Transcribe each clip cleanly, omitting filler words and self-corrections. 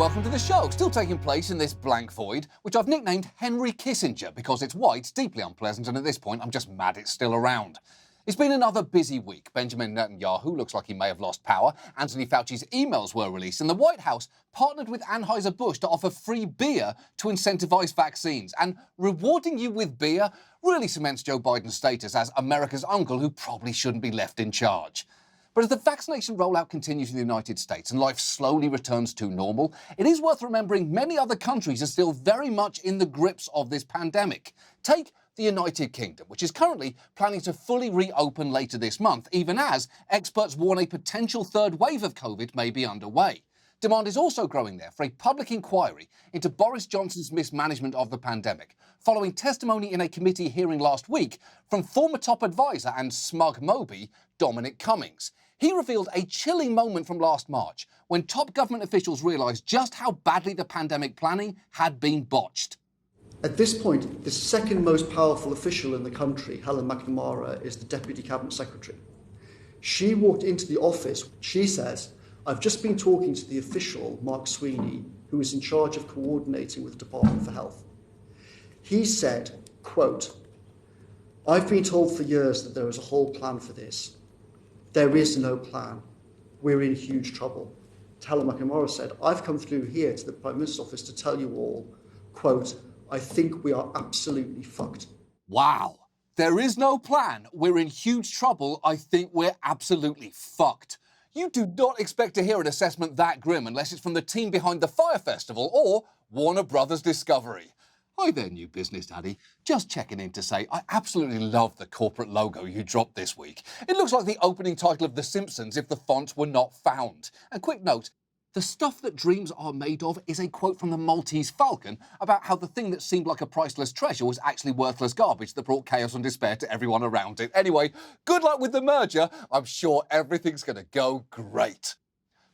welcome to the show. Still taking place in this blank void, which I've nicknamed Henry Kissinger because it's white, deeply unpleasant, and at this point I'm just mad it's still around. It's been another busy week. Benjamin Netanyahu looks like he may have lost power. Anthony Fauci's emails were released, and the White House partnered with Anheuser-Busch to offer free beer to incentivize vaccines. And rewarding you with beer really cements Joe Biden's status as America's uncle who probably shouldn't be left in charge. But as the vaccination rollout continues in the United States and life slowly returns to normal, it is worth remembering many other countries are still very much in the grips of this pandemic. Take the United Kingdom, which is currently planning to fully reopen later this month, even as experts warn a potential third wave of COVID may be underway. Demand is also growing there for a public inquiry into Boris Johnson's mismanagement of the pandemic, following testimony in a committee hearing last week from former top advisor and smug Moby, Dominic Cummings. He revealed a chilling moment from last March when top government officials realised just how badly the pandemic planning had been botched. At this point, the second most powerful official in the country, Helen McNamara, is the Deputy Cabinet Secretary. She walked into the office. She says, "I've just been talking to the official, Mark Sweeney, who is in charge of coordinating with the Department for Health. He said, quote, I've been told for years that there is a whole plan for this. There is no plan. We're in huge trouble." Helen McNamara said, "I've come through here to the Prime Minister's office to tell you all, quote, I think we are absolutely fucked." Wow. There is no plan. We're in huge trouble. I think we're absolutely fucked. You do not expect to hear an assessment that grim unless it's from the team behind the Fire Festival or Warner Brothers Discovery. Hi there, new business daddy. Just checking in to say I absolutely love the corporate logo you dropped this week. It looks like the opening title of The Simpsons if the fonts were not found. And quick note, the stuff that dreams are made of is a quote from the Maltese Falcon about how the thing that seemed like a priceless treasure was actually worthless garbage that brought chaos and despair to everyone around it. Anyway, good luck with the merger. I'm sure everything's going to go great.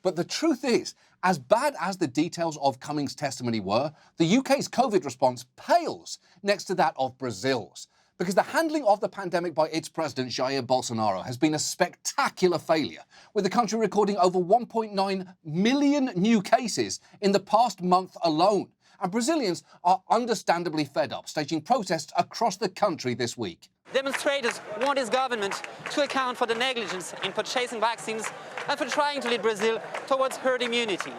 But the truth is, as bad as the details of Cummings' testimony were, the UK's COVID response pales next to that of Brazil's. Because the handling of the pandemic by its president, Jair Bolsonaro, has been a spectacular failure, with the country recording over 1.9 million new cases in the past month alone. And Brazilians are understandably fed up, staging protests across the country this week. Demonstrators want his government to account for the negligence in purchasing vaccines and for trying to lead Brazil towards herd immunity.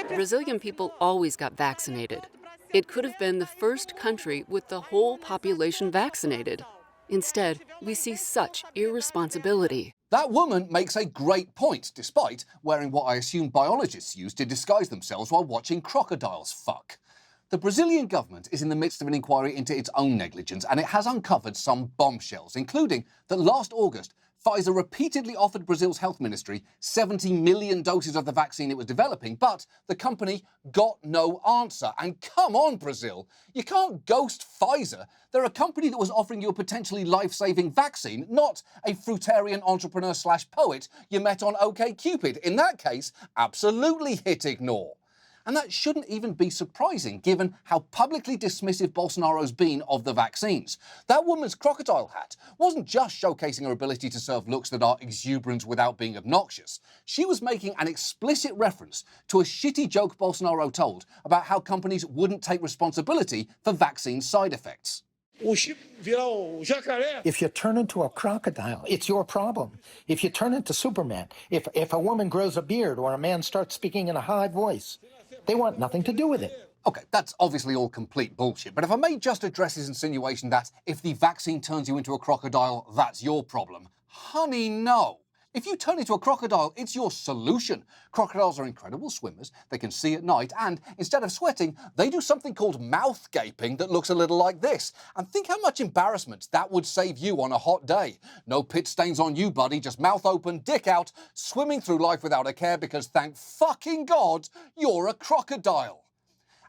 Brazilian people always got vaccinated. It could have been the first country with the whole population vaccinated. Instead, we see such irresponsibility. That woman makes a great point, despite wearing what I assume biologists use to disguise themselves while watching crocodiles fuck. The Brazilian government is in the midst of an inquiry into its own negligence, and it has uncovered some bombshells, including that last August, Pfizer repeatedly offered Brazil's health ministry 70 million doses of the vaccine it was developing, but the company got no answer. And come on, Brazil, you can't ghost Pfizer. They're a company that was offering you a potentially life-saving vaccine, not a fruitarian entrepreneur/poet you met on OkCupid. In that case, absolutely hit ignore. And that shouldn't even be surprising, given how publicly dismissive Bolsonaro's been of the vaccines. That woman's crocodile hat wasn't just showcasing her ability to serve looks that are exuberant without being obnoxious. She was making an explicit reference to a shitty joke Bolsonaro told about how companies wouldn't take responsibility for vaccine side effects. If you turn into a crocodile, it's your problem. If you turn into Superman, if a woman grows a beard or a man starts speaking in a high voice, they want nothing to do with it. Okay, that's obviously all complete bullshit, but if I may just address his insinuation that if the vaccine turns you into a crocodile, that's your problem. Honey, no. If you turn into a crocodile, it's your solution. Crocodiles are incredible swimmers, they can see at night, and instead of sweating, they do something called mouth gaping that looks a little like this. And think how much embarrassment that would save you on a hot day. No pit stains on you, buddy, just mouth open, dick out, swimming through life without a care because thank fucking God, you're a crocodile.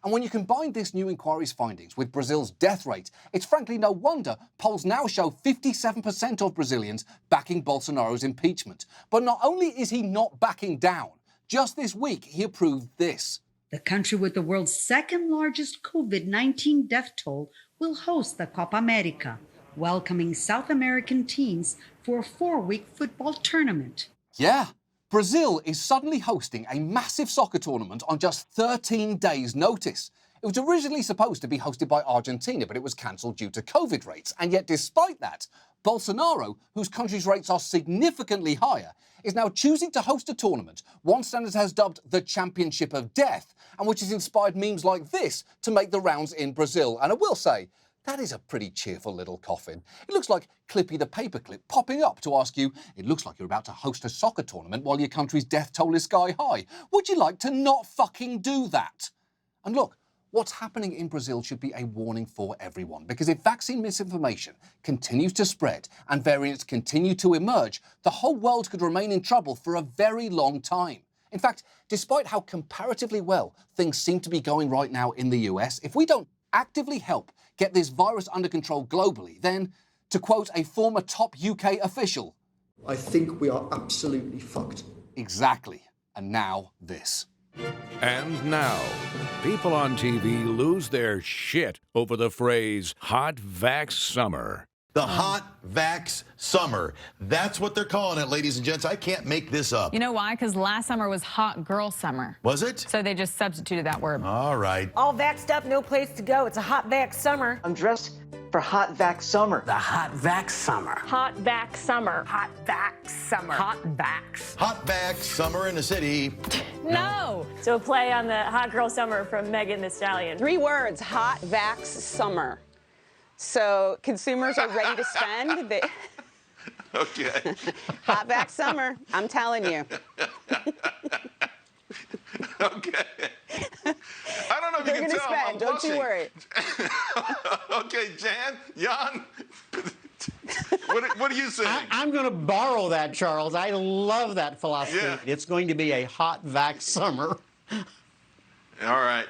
And when you combine this new inquiry's findings with Brazil's death rate, it's frankly no wonder polls now show 57% of Brazilians backing Bolsonaro's impeachment. But not only is he not backing down, just this week he approved this. The country with the world's second largest COVID-19 death toll will host the Copa America, welcoming South American teams for a 4-week football tournament. Yeah. Brazil is suddenly hosting a massive soccer tournament on just 13 days' notice. It was originally supposed to be hosted by Argentina, but it was cancelled due to COVID rates. And yet, despite that, Bolsonaro, whose country's rates are significantly higher, is now choosing to host a tournament one standard has dubbed the Championship of Death, and which has inspired memes like this to make the rounds in Brazil. And I will say, that is a pretty cheerful little coffin. It looks like Clippy the paperclip popping up to ask you, it looks like you're about to host a soccer tournament while your country's death toll is sky high. Would you like to not fucking do that? And look, what's happening in Brazil should be a warning for everyone, because if vaccine misinformation continues to spread and variants continue to emerge, the whole world could remain in trouble for a very long time. In fact, despite how comparatively well things seem to be going right now in the US, if we don't actively help get this virus under control globally, then, to quote a former top UK official, I think we are absolutely fucked. Exactly. And now this. And now, people on TV lose their shit over the phrase hot vax summer. The hot vax summer. That's what they're calling it, ladies and gents. I can't make this up. You know why? Because last summer was hot girl summer. Was it? So they just substituted that word. All right. All vaxxed up, no place to go. It's a hot vax summer. I'm dressed for hot vax summer. The hot vax summer. Hot vax summer. Hot vax summer. Hot vax. Hot vax summer in the city. No. So a play on the hot girl summer from Megan Thee Stallion. 3 words, hot vax summer. So consumers are ready to spend. Okay. Hot vax summer, I'm telling you. Okay. I don't know if They're you can gonna tell. spend, I'm don't you blushing. worry. Okay, Jan, what are you saying? I'm going to borrow that, Charles. I love that philosophy. Yeah. It's going to be a hot vax summer. All right.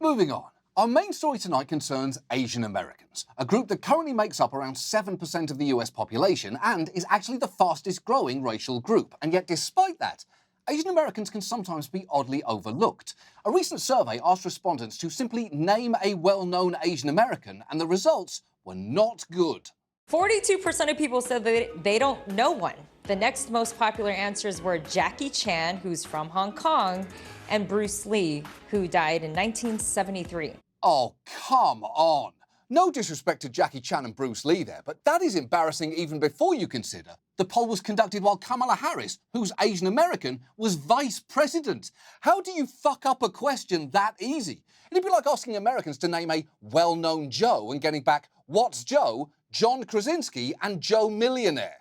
Moving on. Our main story tonight concerns Asian Americans, a group that currently makes up around 7% of the US population and is actually the fastest growing racial group. And yet, despite that, Asian Americans can sometimes be oddly overlooked. A recent survey asked respondents to simply name a well-known Asian American, and the results were not good. 42% of people said that they don't know one. The next most popular answers were Jackie Chan, who's from Hong Kong, and Bruce Lee, who died in 1973. Oh, come on. No disrespect to Jackie Chan and Bruce Lee there, but that is embarrassing even before you consider the poll was conducted while Kamala Harris, who's Asian American, was vice president. How do you fuck up a question that easy? It'd be like asking Americans to name a well-known Joe and getting back, what's Joe, John Krasinski, and Joe Millionaire.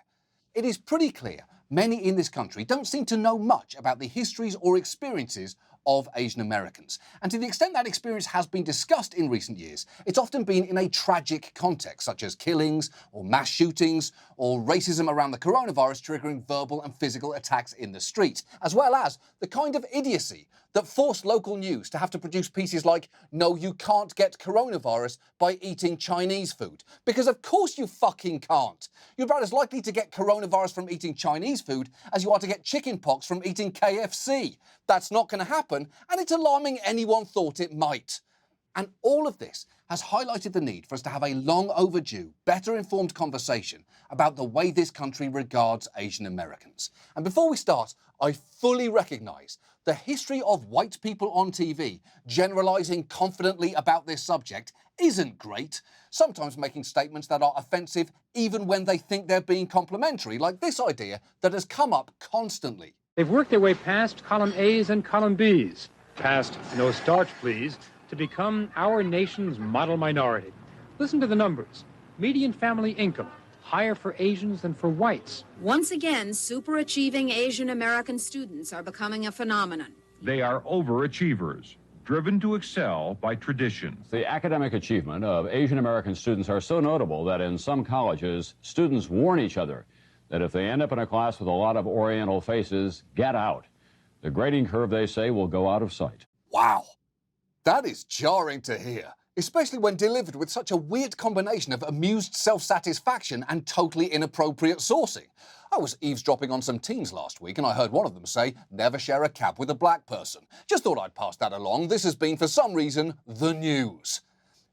It is pretty clear many in this country don't seem to know much about the histories or experiences of Asian Americans. And to the extent that experience has been discussed in recent years, it's often been in a tragic context, such as killings or mass shootings or racism around the coronavirus triggering verbal and physical attacks in the street, as well as the kind of idiocy that forced local news to have to produce pieces like, no, you can't get coronavirus by eating Chinese food. Because of course you fucking can't. You're about as likely to get coronavirus from eating Chinese food as you are to get chickenpox from eating KFC. That's not going to happen, and it's alarming anyone thought it might. And all of this has highlighted the need for us to have a long overdue, better informed conversation about the way this country regards Asian Americans. And before we start, I fully recognise the history of white people on TV generalising confidently about this subject isn't great, sometimes making statements that are offensive even when they think they're being complimentary, like this idea that has come up constantly. They've worked their way past column A's and column B's, past no starch please, to become our nation's model minority. Listen to the numbers. Median family income, higher for Asians than for whites. Once again, superachieving Asian American students are becoming a phenomenon. They are overachievers, driven to excel by tradition. The academic achievement of Asian American students are so notable that in some colleges, students warn each other that if they end up in a class with a lot of Oriental faces, get out. The grading curve, they say, will go out of sight. Wow. That is jarring to hear, especially when delivered with such a weird combination of amused self-satisfaction and totally inappropriate sourcing. I was eavesdropping on some teens last week and I heard one of them say, never share a cab with a black person. Just thought I'd pass that along. This has been, for some reason, the news.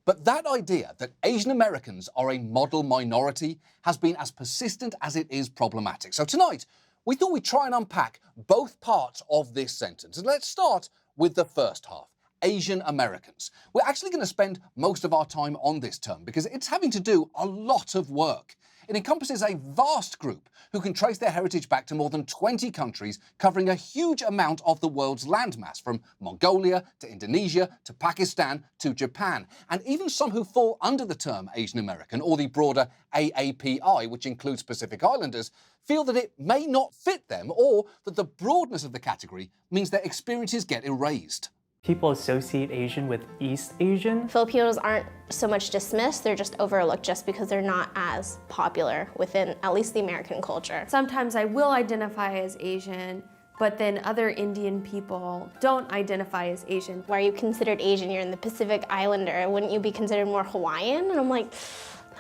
But that idea that Asian Americans are a model minority has been as persistent as it is problematic. So tonight, we thought we'd try and unpack both parts of this sentence. And let's start with the first half. Asian Americans. We're actually going to spend most of our time on this term because it's having to do a lot of work. It encompasses a vast group who can trace their heritage back to more than 20 countries, covering a huge amount of the world's landmass, from Mongolia to Indonesia to Pakistan to Japan. And even some who fall under the term Asian American, or the broader AAPI, which includes Pacific Islanders, feel that it may not fit them, or that the broadness of the category means their experiences get erased. People associate Asian with East Asian. Filipinos aren't so much dismissed, they're just overlooked just because they're not as popular within at least the American culture. Sometimes I will identify as Asian, but then other Indian people don't identify as Asian. Why are you considered Asian? You're in the Pacific Islander. Wouldn't you be considered more Hawaiian? And I'm like,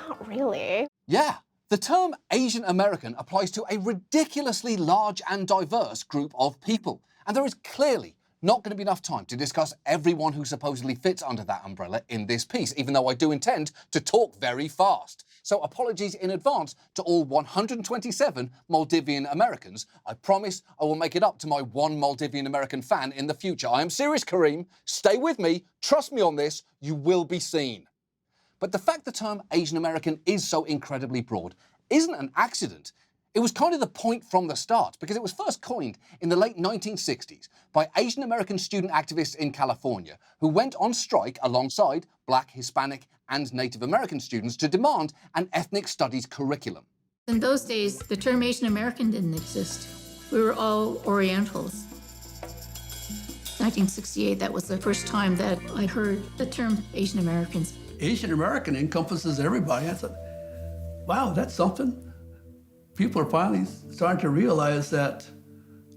not really. Yeah. The term Asian American applies to a ridiculously large and diverse group of people. And there is clearly not going to be enough time to discuss everyone who supposedly fits under that umbrella in this piece, even though I do intend to talk very fast. So apologies in advance to all 127 Maldivian Americans. I promise I will make it up to my one Maldivian American fan in the future. I am serious, Kareem. Stay with me. Trust me on this. You will be seen. But the fact the term Asian American is so incredibly broad isn't an accident. It was kind of the point from the start, because it was first coined in the late 1960s by Asian American student activists in California who went on strike alongside Black, Hispanic, and Native American students to demand an ethnic studies curriculum. In those days, the term Asian American didn't exist. We were all Orientals. 1968, that was the first time that I heard the term Asian Americans. Asian American encompasses everybody. I thought, wow, that's something. People are finally starting to realize that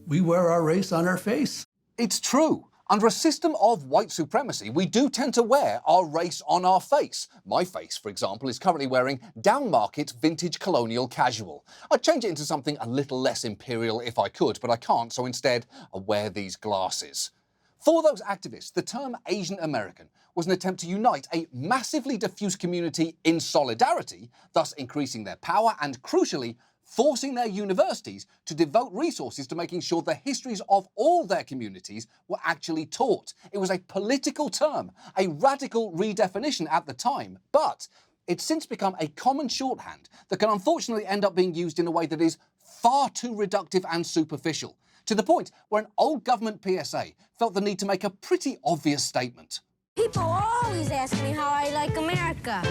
we wear our race on our face. It's true. Under a system of white supremacy, we do tend to wear our race on our face. My face, for example, is currently wearing down-market vintage colonial casual. I'd change it into something a little less imperial if I could, but I can't, so instead I wear these glasses. For those activists, the term Asian American was an attempt to unite a massively diffuse community in solidarity, thus increasing their power and, crucially, forcing their universities to devote resources to making sure the histories of all their communities were actually taught. It was a political term, a radical redefinition at the time, but it's since become a common shorthand that can unfortunately end up being used in a way that is far too reductive and superficial, to the point where an old government PSA felt the need to make a pretty obvious statement. People always ask me how I like America.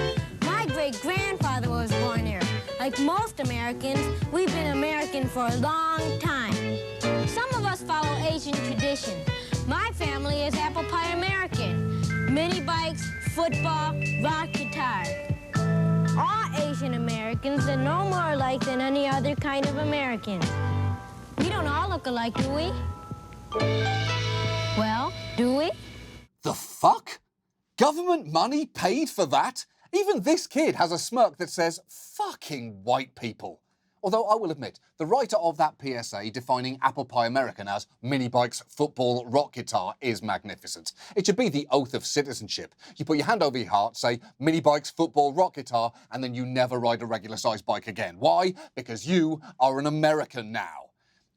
My great-grandfather was born here. Like most Americans, we've been American for a long time. Some of us follow Asian tradition. My family is apple pie American. Mini bikes, football, rock guitar. All Asian Americans are no more alike than any other kind of American. We don't all look alike, do we? Well, do we? The fuck? Government money paid for that? Even this kid has a smirk that says, fucking white people. Although I will admit, the writer of that PSA defining apple pie American as mini bikes, football, rock guitar is magnificent. It should be the oath of citizenship. You put your hand over your heart, say mini bikes, football, rock guitar, and then you never ride a regular sized bike again. Why? Because you are an American now.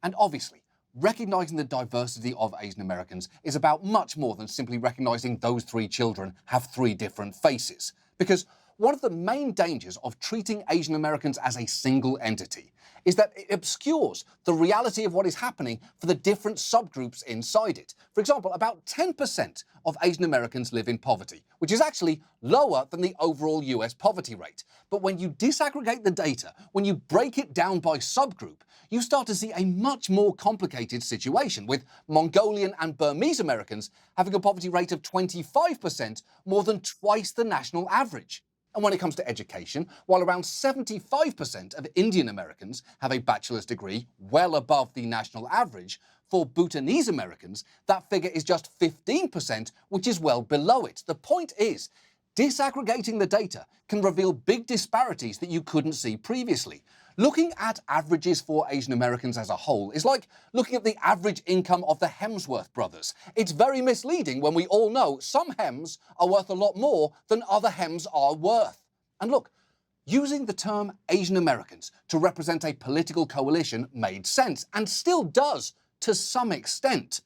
And obviously, recognizing the diversity of Asian Americans is about much more than simply recognizing those three children have three different faces. Because one of the main dangers of treating Asian Americans as a single entity is that it obscures the reality of what is happening for the different subgroups inside it. For example, about 10% of Asian Americans live in poverty, which is actually lower than the overall US poverty rate. But when you disaggregate the data, when you break it down by subgroup, you start to see a much more complicated situation, with Mongolian and Burmese Americans having a poverty rate of 25%, more than twice the national average. And when it comes to education, while around 75% of Indian Americans have a bachelor's degree, well above the national average, for Bhutanese Americans, that figure is just 15%, which is well below it. The point is, disaggregating the data can reveal big disparities that you couldn't see previously. Looking at averages for Asian Americans as a whole is like looking at the average income of the Hemsworth brothers. It's very misleading when we all know some Hems are worth a lot more than other Hems are worth. And look, Using the term Asian Americans to represent a political coalition made sense, and still does to some extent.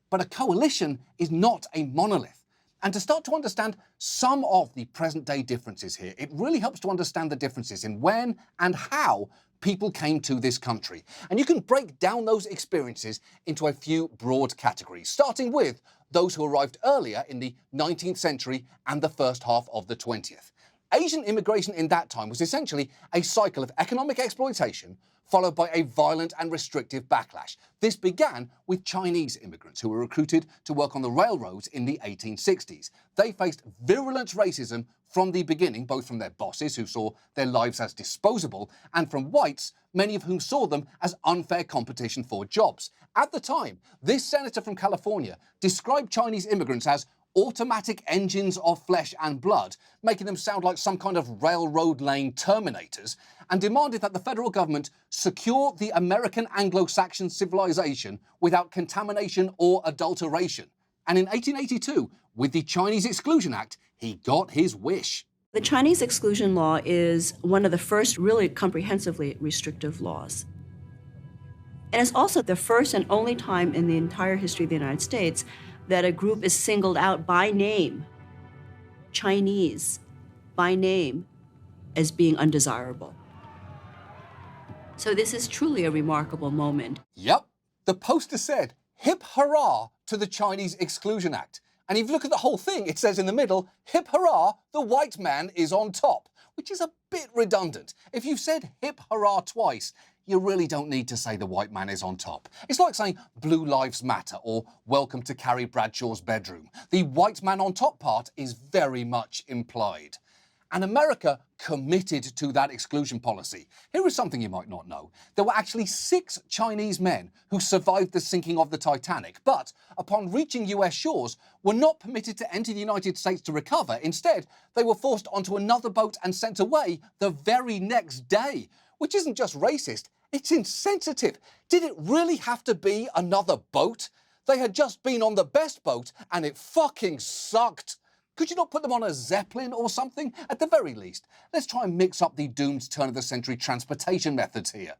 But a coalition is not a monolith. And to start to understand some of the present-day differences here, it really helps to understand the differences in when and how people came to this country. And you can break down those experiences into a few broad categories, starting with those who arrived earlier in the 19th century and the first half of the 20th. Asian immigration in that time was essentially a cycle of economic exploitation followed by a violent and restrictive backlash. This began with Chinese immigrants who were recruited to work on the railroads in the 1860s. They faced virulent racism from the beginning, both from their bosses who saw their lives as disposable, and from whites, many of whom saw them as unfair competition for jobs. At the time, this senator from California described Chinese immigrants as automatic engines of flesh and blood, making them sound like some kind of railroad lane terminators, and demanded that the federal government secure the American Anglo-Saxon civilization without contamination or adulteration. And in 1882, with the Chinese Exclusion Act, he got his wish. The Chinese exclusion law is one of the first really comprehensively restrictive laws. And it's also the first and only time in the entire history of the United States that a group is singled out by name, Chinese, by name, as being undesirable. So this is truly a remarkable moment. Yep, the poster said, "Hip hurrah to the Chinese Exclusion Act." And if you look at the whole thing, it says in the middle, "Hip hurrah, the white man is on top," which is a bit redundant. If you've said hip hurrah twice, you really don't need to say the white man is on top. It's like saying Blue Lives Matter or welcome to Carrie Bradshaw's bedroom. The white man on top part is very much implied. And America committed to that exclusion policy. Here is something you might not know. There were actually 6 Chinese men who survived the sinking of the Titanic, but upon reaching US shores, were not permitted to enter the United States to recover. Instead, they were forced onto another boat and sent away the very next day, which isn't just racist, it's insensitive. Did it really have to be another boat? They had just been on the best boat and it fucking sucked. Could you not put them on a Zeppelin or something? At the very least, let's try and mix up the doomed turn-of-the-century transportation methods here.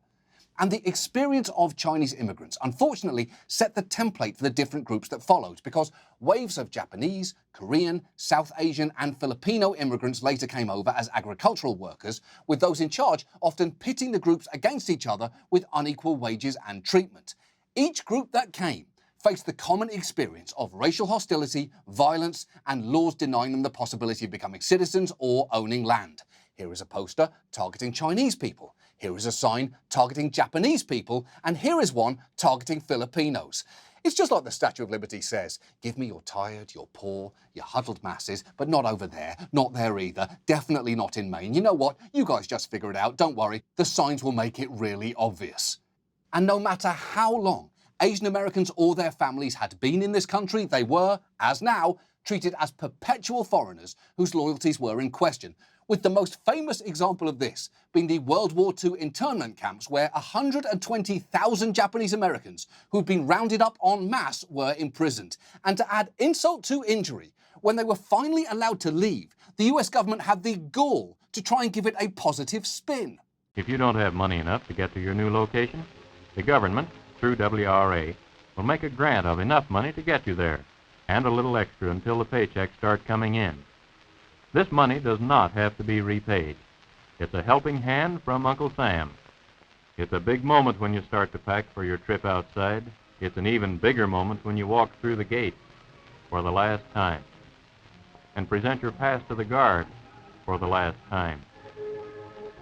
And the experience of Chinese immigrants, unfortunately, set the template for the different groups that followed, because waves of Japanese, Korean, South Asian, and Filipino immigrants later came over as agricultural workers, with those in charge often pitting the groups against each other with unequal wages and treatment. Each group that came faced the common experience of racial hostility, violence, and laws denying them the possibility of becoming citizens or owning land. Here is a poster targeting Chinese people. Here is a sign targeting Japanese people, and here is one targeting Filipinos. It's just like the Statue of Liberty says, "Give me your tired, your poor, your huddled masses, but not over there, not there either, definitely not in Maine. You know what? You guys just figure it out, don't worry. The signs will make it really obvious." And no matter how long Asian Americans or their families had been in this country, they were, as now, treated as perpetual foreigners whose loyalties were in question, with the most famous example of this being the World War II internment camps where 120,000 Japanese Americans who'd been rounded up en masse were imprisoned. And to add insult to injury, when they were finally allowed to leave, the US government had the gall to try and give it a positive spin. If you don't have money enough to get to your new location, the government, through WRA, will make a grant of enough money to get you there, and a little extra until the paychecks start coming in. This money does not have to be repaid. It's a helping hand from Uncle Sam. It's a big moment when you start to pack for your trip outside. It's an even bigger moment when you walk through the gate for the last time and present your pass to the guard for the last time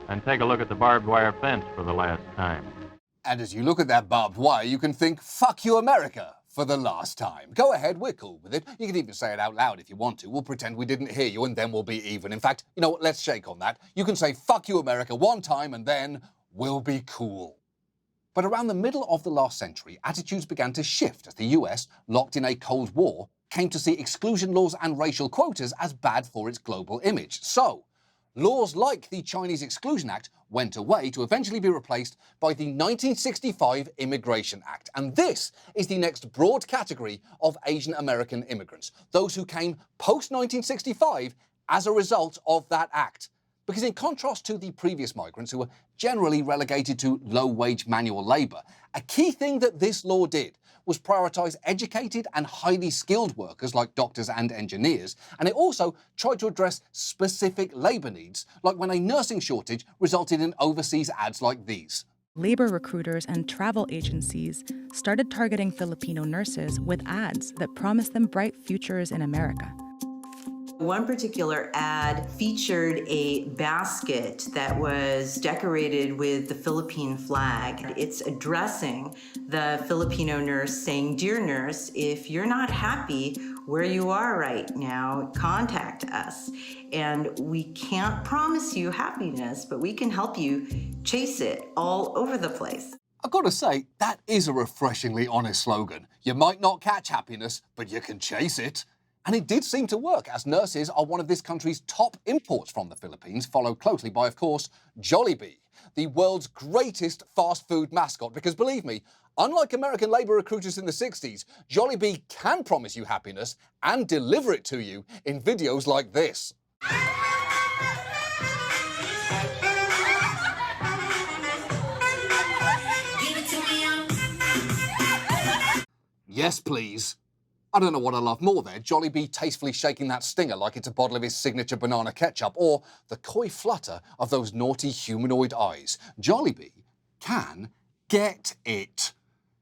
and take a look at the barbed wire fence for the last time. And as you look at that barbed wire, you can think, "Fuck you, America," for the last time. Go ahead, we're cool with it. You can even say it out loud if you want to. We'll pretend we didn't hear you and then we'll be even. In fact, you know what, let's shake on that. You can say, "Fuck you, America," one time and then we'll be cool. But around the middle of the last century, attitudes began to shift as the US, locked in a Cold War, came to see exclusion laws and racial quotas as bad for its global image. So, laws like the Chinese Exclusion Act went away to eventually be replaced by the 1965 Immigration Act. And this is the next broad category of Asian American immigrants, those who came post-1965 as a result of that act. Because in contrast to the previous migrants who were generally relegated to low-wage manual labor, a key thing that this law did was prioritize educated and highly skilled workers like doctors and engineers, and it also tried to address specific labor needs, like when a nursing shortage resulted in overseas ads like these. Labor recruiters and travel agencies started targeting Filipino nurses with ads that promised them bright futures in America. One particular ad featured a basket that was decorated with the Philippine flag. It's addressing the Filipino nurse saying, "Dear nurse, if you're not happy where you are right now, contact us. And we can't promise you happiness, but we can help you chase it all over the place." I've got to say, that is a refreshingly honest slogan. You might not catch happiness, but you can chase it. And it did seem to work, as nurses are one of this country's top imports from the Philippines, followed closely by, of course, Jollibee, the world's greatest fast food mascot. Because believe me, unlike American labor recruiters in the 60s, Jollibee can promise you happiness and deliver it to you in videos like this. Yes, please. I don't know what I love more there, Jollibee tastefully shaking that stinger like it's a bottle of his signature banana ketchup, or the coy flutter of those naughty humanoid eyes. Jollibee can get it.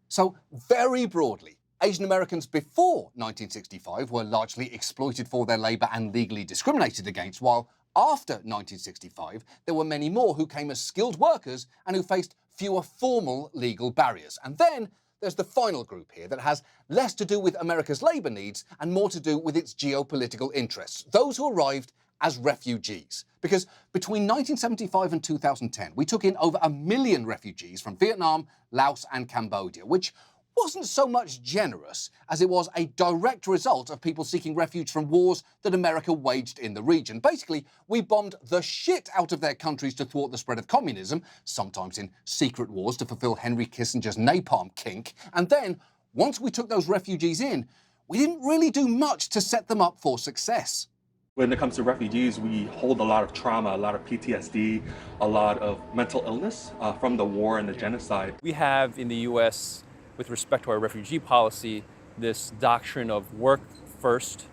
So, very broadly, Asian Americans before 1965 were largely exploited for their labor and legally discriminated against, while after 1965, there were many more who came as skilled workers and who faced fewer formal legal barriers. And then there's the final group here that has less to do with America's labor needs and more to do with its geopolitical interests, those who arrived as refugees. Because between 1975 and 2010, we took in over 1 million refugees from Vietnam, Laos, and Cambodia, which wasn't so much generous as it was a direct result of people seeking refuge from wars that America waged in the region. Basically, we bombed the shit out of their countries to thwart the spread of communism, sometimes in secret wars to fulfill Henry Kissinger's napalm kink. And then, once we took those refugees in, we didn't really do much to set them up for success. When it comes to refugees, we hold a lot of trauma, a lot of PTSD, a lot of mental illness from the war and the genocide. We have in the U.S., with respect to our refugee policy, this doctrine of work first,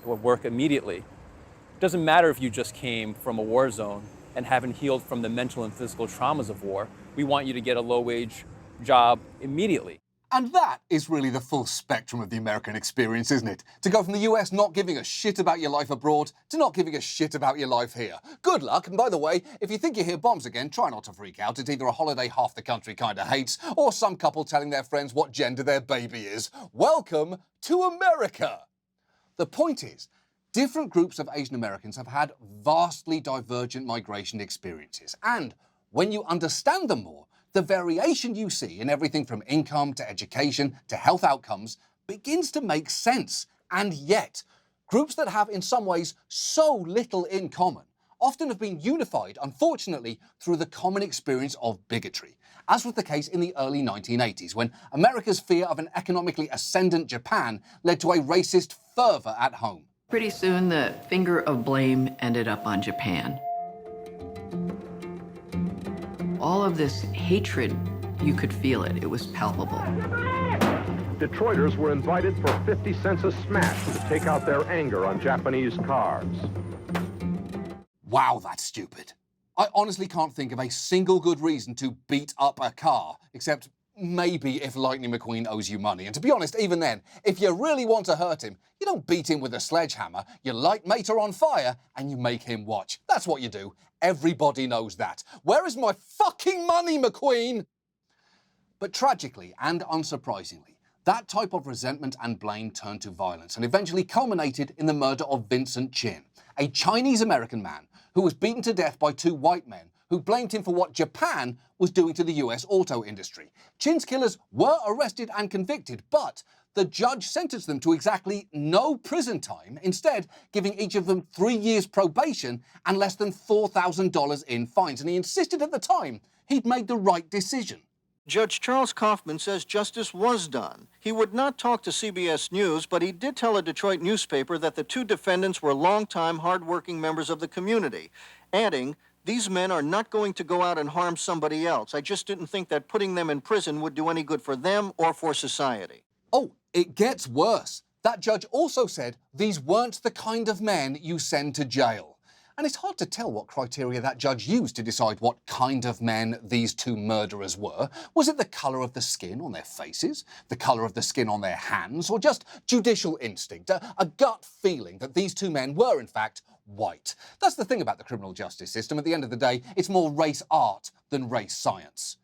or work immediately. It doesn't matter if you just came from a war zone and haven't healed from the mental and physical traumas of war. We want you to get a low-wage job immediately. And that is really the full spectrum of the American experience, isn't it? To go from the US not giving a shit about your life abroad to not giving a shit about your life here. Good luck, and by the way, if you think you hear bombs again, try not to freak out. It's either a holiday half the country kinda hates, or some couple telling their friends what gender their baby is. Welcome to America! The point is, different groups of Asian Americans have had vastly divergent migration experiences, and when you understand them more, the variation you see in everything from income to education to health outcomes begins to make sense. And yet, groups that have in some ways so little in common often have been unified, unfortunately, through the common experience of bigotry, as was the case in the early 1980s, when America's fear of an economically ascendant Japan led to a racist fervor at home. Pretty soon, the finger of blame ended up on Japan. All of this hatred, you could feel it. It was palpable. Detroiters were invited for 50 cents a smash to take out their anger on Japanese cars. Wow, that's stupid. I honestly can't think of a single good reason to beat up a car, except maybe if Lightning McQueen owes you money. And to be honest, even then, if you really want to hurt him, you don't beat him with a sledgehammer, you light Mater on fire, and you make him watch. That's what you do. Everybody knows that. Where is my fucking money, McQueen? But tragically and unsurprisingly, that type of resentment and blame turned to violence and eventually culminated in the murder of Vincent Chin, a Chinese-American man who was beaten to death by two white men who blamed him for what Japan was doing to the US auto industry. Chin's killers were arrested and convicted, but the judge sentenced them to exactly no prison time, instead giving each of them 3 years probation and less than $4,000 in fines. And he insisted at the time he'd made the right decision. Judge Charles Kaufman says justice was done. He would not talk to CBS News, but he did tell a Detroit newspaper that the two defendants were longtime, hardworking members of the community, adding, "These men are not going to go out and harm somebody else. I just didn't think that putting them in prison would do any good for them or for society." Oh, it gets worse. That judge also said these weren't the kind of men you send to jail. And it's hard to tell what criteria that judge used to decide what kind of men these two murderers were. Was it the colour of the skin on their faces, the colour of the skin on their hands, or just judicial instinct, a gut feeling that these two men were, in fact, white? That's the thing about the criminal justice system. At the end of the day, it's more race art than race science.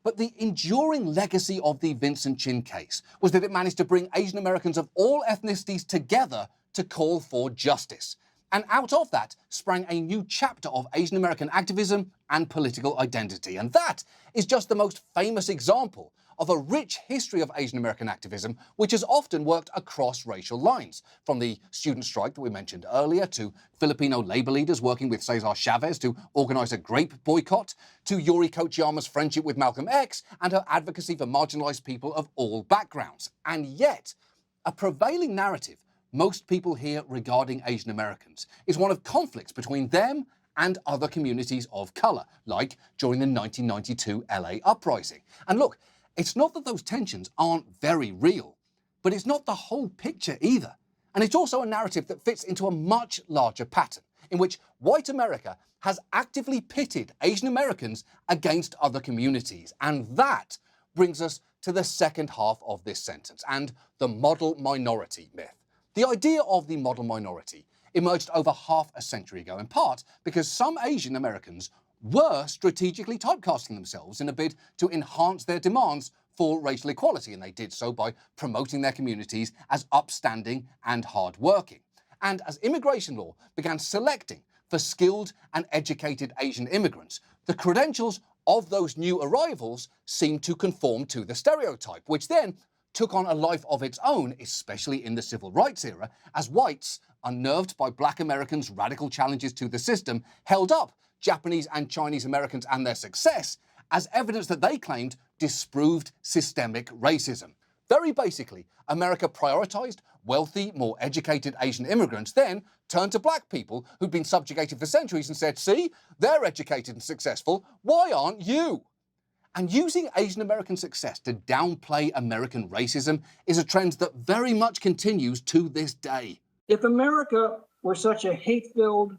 But the enduring legacy of the Vincent Chin case was that it managed to bring Asian Americans of all ethnicities together to call for justice. And out of that sprang a new chapter of Asian American activism and political identity. And that is just the most famous example of a rich history of Asian American activism, which has often worked across racial lines. From the student strike that we mentioned earlier, to Filipino labor leaders working with Cesar Chavez to organize a grape boycott, to Yuri Kochiyama's friendship with Malcolm X and her advocacy for marginalized people of all backgrounds. And yet, a prevailing narrative most people hear regarding Asian Americans is one of conflicts between them and other communities of color, like during the 1992 LA uprising. And look, it's not that those tensions aren't very real, but it's not the whole picture either. And it's also a narrative that fits into a much larger pattern in which white America has actively pitted Asian Americans against other communities. And that brings us to the second half of this sentence and the model minority myth. The idea of the model minority emerged over half a century ago, in part because some Asian Americans were strategically typecasting themselves in a bid to enhance their demands for racial equality, and they did so by promoting their communities as upstanding and hardworking. And as immigration law began selecting for skilled and educated Asian immigrants, the credentials of those new arrivals seemed to conform to the stereotype, which then took on a life of its own, especially in the civil rights era, as whites, unnerved by black Americans' radical challenges to the system, held up Japanese and Chinese Americans and their success as evidence that they claimed disproved systemic racism. Very basically, America prioritized wealthy, more educated Asian immigrants, then turned to black people who'd been subjugated for centuries and said, "See, they're educated and successful, why aren't you?" And using Asian American success to downplay American racism is a trend that very much continues to this day. If America were such a hate-filled,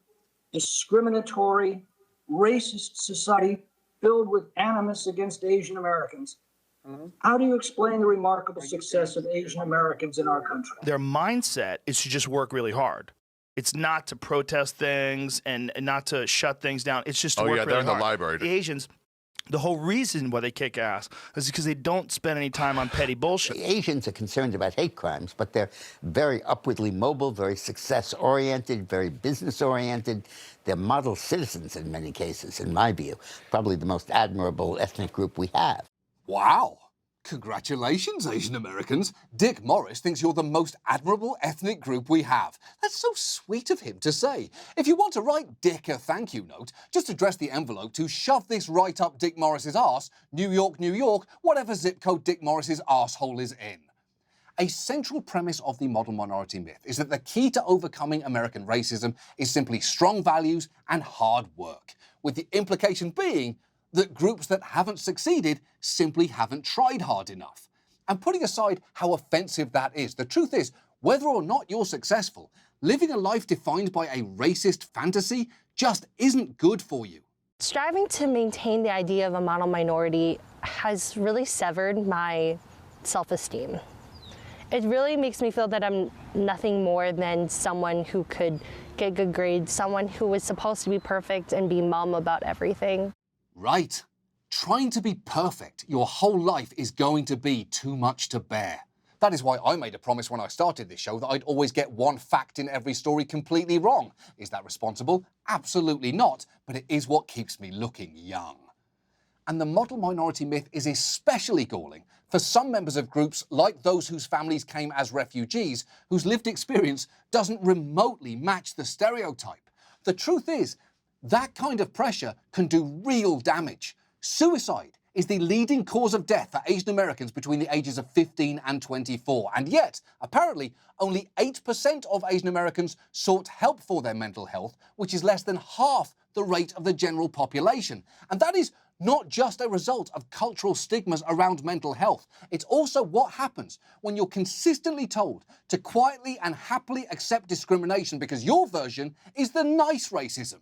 discriminatory, racist society filled with animus against Asian Americans, how do you explain the remarkable success of Asian Americans in our country? Their mindset is to just work really hard. It's not to protest things and not to shut things down. It's just to work really hard. Oh, yeah, they're in the library. The Asians, the whole reason why they kick ass is because they don't spend any time on petty bullshit. The Asians are concerned about hate crimes, but they're very upwardly mobile, very success-oriented, very business-oriented. They're model citizens in many cases, in my view. Probably the most admirable ethnic group we have. Wow. Congratulations, Asian Americans. Dick Morris thinks you're the most admirable ethnic group we have. That's so sweet of him to say. If you want to write Dick a thank you note, just address the envelope to "Shove this right up Dick Morris's arse, New York, New York," whatever zip code Dick Morris's arsehole is in. A central premise of the model minority myth is that the key to overcoming American racism is simply strong values and hard work, with the implication being that groups that haven't succeeded simply haven't tried hard enough. And putting aside how offensive that is, the truth is, whether or not you're successful, living a life defined by a racist fantasy just isn't good for you. Striving to maintain the idea of a model minority has really severed my self-esteem. It really makes me feel that I'm nothing more than someone who could get good grades, someone who was supposed to be perfect and be mum about everything. Right. Trying to be perfect your whole life is going to be too much to bear. That is why I made a promise when I started this show that I'd always get one fact in every story completely wrong. Is that responsible? Absolutely not, but it is what keeps me looking young. And the model minority myth is especially galling for some members of groups like those whose families came as refugees, whose lived experience doesn't remotely match the stereotype. The truth is, that kind of pressure can do real damage. Suicide is the leading cause of death for Asian Americans between the ages of 15 and 24. And yet, apparently, only 8% of Asian Americans sought help for their mental health, which is less than half the rate of the general population. And that is not just a result of cultural stigmas around mental health. It's also what happens when you're consistently told to quietly and happily accept discrimination because your version is the nice racism.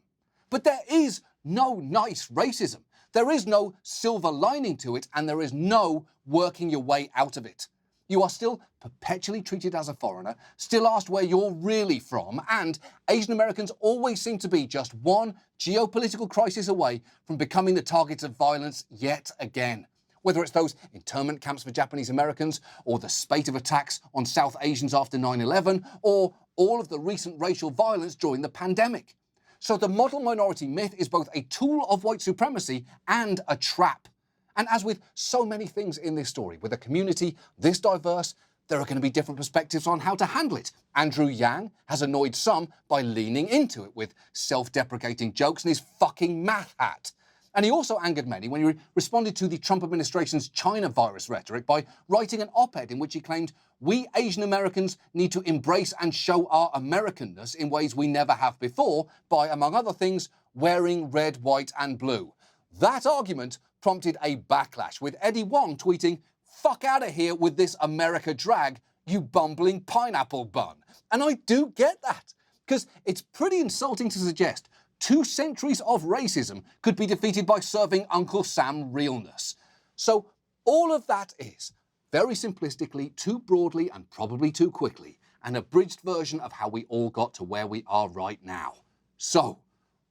But there is no nice racism. There is no silver lining to it, and there is no working your way out of it. You are still perpetually treated as a foreigner, still asked where you're really from, and Asian Americans always seem to be just one geopolitical crisis away from becoming the targets of violence yet again. Whether it's those internment camps for Japanese Americans, or the spate of attacks on South Asians after 9/11, or all of the recent racial violence during the pandemic. So the model minority myth is both a tool of white supremacy and a trap. And as with so many things in this story, with a community this diverse, there are going to be different perspectives on how to handle it. Andrew Yang has annoyed some by leaning into it with self-deprecating jokes and his fucking math hat. And he also angered many when he responded to the Trump administration's China virus rhetoric by writing an op-ed in which he claimed, "We Asian Americans need to embrace and show our Americanness in ways we never have before by, among other things, wearing red, white, and blue." That argument prompted a backlash, with Eddie Wong tweeting, "Fuck out of here with this America drag, you bumbling pineapple bun." And I do get that, because it's pretty insulting to suggest 2 centuries of racism could be defeated by serving Uncle Sam realness. So all of that is, very simplistically, too broadly and probably too quickly, an abridged version of how we all got to where we are right now. So,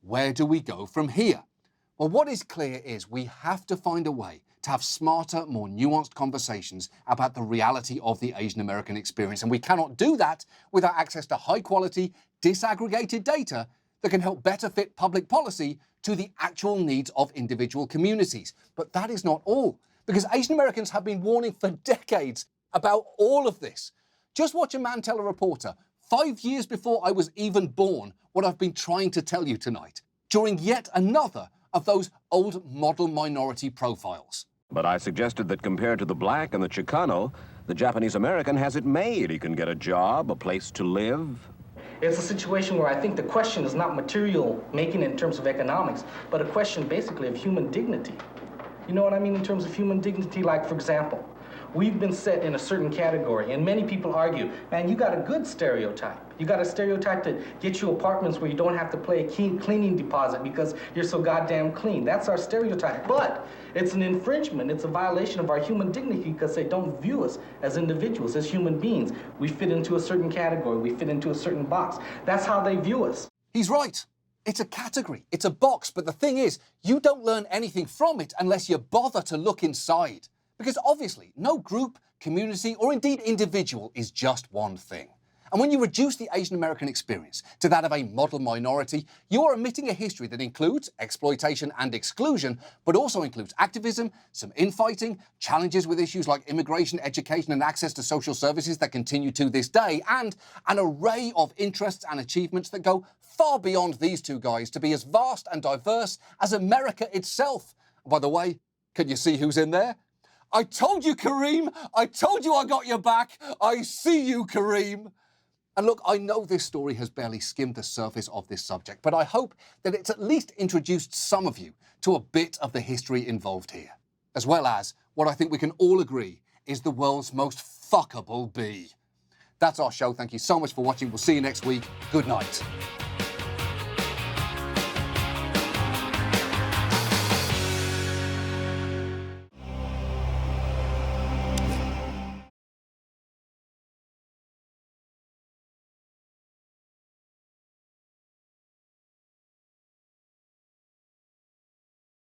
where do we go from here? Well, what is clear is we have to find a way to have smarter, more nuanced conversations about the reality of the Asian American experience. And we cannot do that without access to high-quality, disaggregated data that can help better fit public policy to the actual needs of individual communities. But that is not all, because Asian Americans have been warning for decades about all of this. Just watch a man tell a reporter, 5 years before I was even born, what I've been trying to tell you tonight, during yet another of those old model minority profiles. But I suggested that compared to the black and the Chicano, the Japanese American has it made. He can get a job, a place to live. It's a situation where I think the question is not material making in terms of economics, but a question basically of human dignity. You know what I mean in terms of human dignity? Like, for example, we've been set in a certain category, and many people argue, man, you got a good stereotype. You got a stereotype to get you apartments where you don't have to pay a cleaning deposit because you're so goddamn clean. That's our stereotype. But it's an infringement. It's a violation of our human dignity because they don't view us as individuals, as human beings. We fit into a certain category. We fit into a certain box. That's how they view us. He's right. It's a category. It's a box. But the thing is, you don't learn anything from it unless you bother to look inside. Because obviously, no group, community, or indeed individual is just one thing. And when you reduce the Asian American experience to that of a model minority, you are omitting a history that includes exploitation and exclusion, but also includes activism, some infighting, challenges with issues like immigration, education, and access to social services that continue to this day, and an array of interests and achievements that go far beyond these two guys to be as vast and diverse as America itself. By the way, can you see who's in there? I told you, Kareem! I told you I got your back! I see you, Kareem! And look, I know this story has barely skimmed the surface of this subject, but I hope that it's at least introduced some of you to a bit of the history involved here, as well as what I think we can all agree is the world's most fuckable bee. That's our show. Thank you so much for watching. We'll see you next week. Good night.